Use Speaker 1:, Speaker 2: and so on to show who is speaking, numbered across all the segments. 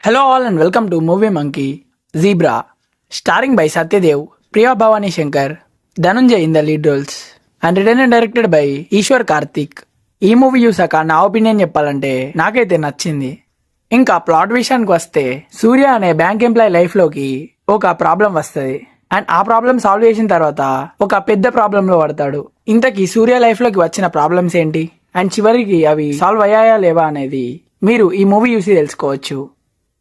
Speaker 1: Hello all and welcome to Movie Monkey Zebra, starring by Satyadev, Priya Bhavani Shankar, Dhananjay in the lead roles, and written and directed by Ishwar Karthik. ఈ movie చూసాక నా opinion చెప్పాలంటే నాకైతే నచ్చింది. ఇంకా plot విషయానికి వస్తే సూర్య అనే బ్యాంక్ ఎంప్లాయ్ లైఫ్ లోకి ఒక ప్రాబ్లం వస్తుంది అండ్ ఆ ప్రాబ్లం సాల్వ్ చేసిన తర్వాత ఒక పెద్ద ప్రాబ్లం లో పడతాడు. ఇంతకీ సూర్య లైఫ్ లోకి వచ్చిన ప్రాబ్లమ్స్ ఏంటి అండ్ చివరికి అవి సాల్వ్ అయ్యాయా లేవా అనేది మీరు ఈ మూవీ చూసి తెలుసుకోవచ్చు.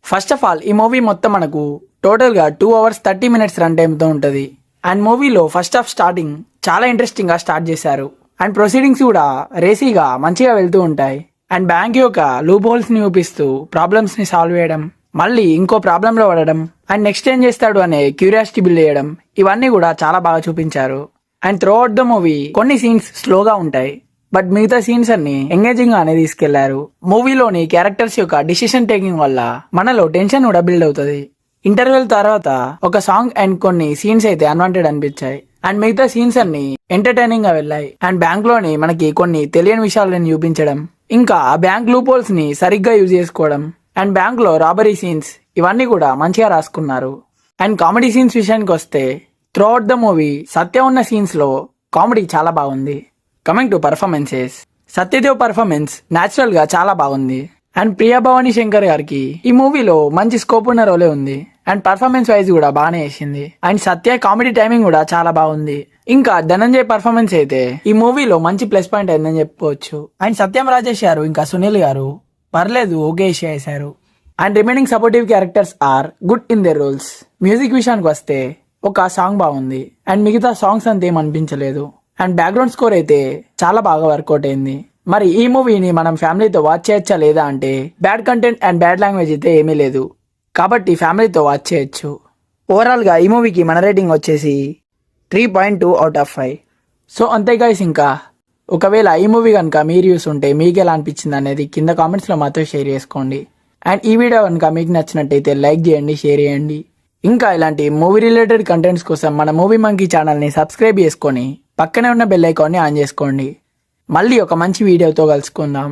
Speaker 1: ఫస్ట్ ఆఫ్ ఆల్ ఈ మూవీ మొత్తం మనకు టోటల్గా 2 hours 30 minutes రన్ టైంతో ఉంటుంది. అండ్ మూవీలో ఫస్ట్ హాఫ్ స్టార్టింగ్ చాలా ఇంట్రెస్టింగ్గా స్టార్ట్ చేశారు అండ్ ప్రొసీడింగ్స్ కూడా రేసీగా మంచిగా వెళ్తూ ఉంటాయి. అండ్ బ్యాంక్ యొక్క లూప్ హోల్స్ని చూపిస్తూ ప్రాబ్లమ్స్ని సాల్వ్ చేయడం, మళ్ళీ ఇంకో ప్రాబ్లంలో పడడం అండ్ నెక్స్ట్ ఏం చేస్తాడు అనే క్యూరియాసిటీ బిల్డ్ చేయడం, ఇవన్నీ కూడా చాలా బాగా చూపించారు. And through out the movie కొన్ని సీన్స్ స్లోగా ఉంటాయి బట్ మిగతా సీన్స్ అన్ని ఎంగేజింగ్ గానే తీసుకెళ్లారు. మూవీలోని క్యారెక్టర్స్ యొక్క డిసిషన్ టేకింగ్ వల్ల మనలో టెన్షన్ కూడా బిల్డ్ అవుతుంది. ఇంటర్వెల్ తర్వాత ఒక సాంగ్ అండ్ కొన్ని సీన్స్ అయితే అన్వాంటెడ్ అనిపించాయి అండ్ మిగతా సీన్స్ అన్ని ఎంటర్టైనింగ్ గా వెళ్ళాయి. అండ్ బ్యాంక్ లోని మనకి కొన్ని తెలియని విషయాలను చూపించడం, ఇంకా ఆ బ్యాంక్ లూప్ హోల్స్ ని సరిగ్గా యూజ్ చేసుకోవడం అండ్ బ్యాంక్ లో రాబరీ సీన్స్, ఇవన్నీ కూడా మంచిగా రాసుకున్నారు. అండ్ కామెడీ సీన్స్ విషయానికి వస్తే త్రూ అవుట్ ద మూవీ సత్య ఉన్న సీన్స్ లో కామెడీ చాలా బాగుంది. Coming to performances, Satyadev performance natural గా చాలా బాగుంది అండ్ ప్రియా భవానీ శంకర్ గారికి ఈ మూవీలో మంచి స్కోప్ ఉన్న రోలే ఉంది అండ్ పర్ఫార్మెన్స్ వైజ్ కూడా బాగానే వేసింది. అండ్ సత్య కామెడీ టైమింగ్ కూడా చాలా బాగుంది. ఇంకా ధనంజయ్ పర్ఫార్మెన్స్ అయితే ఈ మూవీలో మంచి ప్లస్ పాయింట్ అయిందని చెప్పుకోవచ్చు. అండ్ సత్యం రాజేష్ గారు ఇంకా సునీల్ గారు పర్లేదు ఓకే చేశారు. And remaining supportive characters are good in their roles. Music విషయానికి వస్తే ఒక సాంగ్ బాగుంది అండ్ మిగతా సాంగ్స్ అంత ఏం అనిపించలేదు. అండ్ బ్యాక్గ్రౌండ్ స్కోర్ అయితే చాలా బాగా వర్కౌట్ అయింది. మరి ఈ మూవీని మనం ఫ్యామిలీతో వాచ్ చేయొచ్చా లేదా అంటే bad content and bad language అయితే ఏమీ లేదు కాబట్టి ఫ్యామిలీతో వాచ్ చేయొచ్చు. ఓవరాల్గా ఈ మూవీకి మన రేటింగ్ వచ్చేసి 3.2 out of 5. సో అంతే గైస్, ఇంకా ఒకవేళ ఈ మూవీ కనుక మీరు చూస్తుంటే మీకు ఎలా అనిపించింది అనేది కింద కామెంట్స్లో మాతో షేర్ చేసుకోండి. అండ్ ఈ వీడియో కనుక మీకు నచ్చినట్టయితే లైక్ చేయండి, షేర్ చేయండి. ఇంకా ఇలాంటి మూవీ రిలేటెడ్ కంటెంట్స్ కోసం మన మూవీ మంకీ ఛానల్ని సబ్స్క్రైబ్ చేసుకొని పక్కనే ఉన్న బెల్ ఐకాన్ని ఆన్ చేసుకోండి. మళ్ళీ ఒక మంచి వీడియోతో కలుసుకుందాం.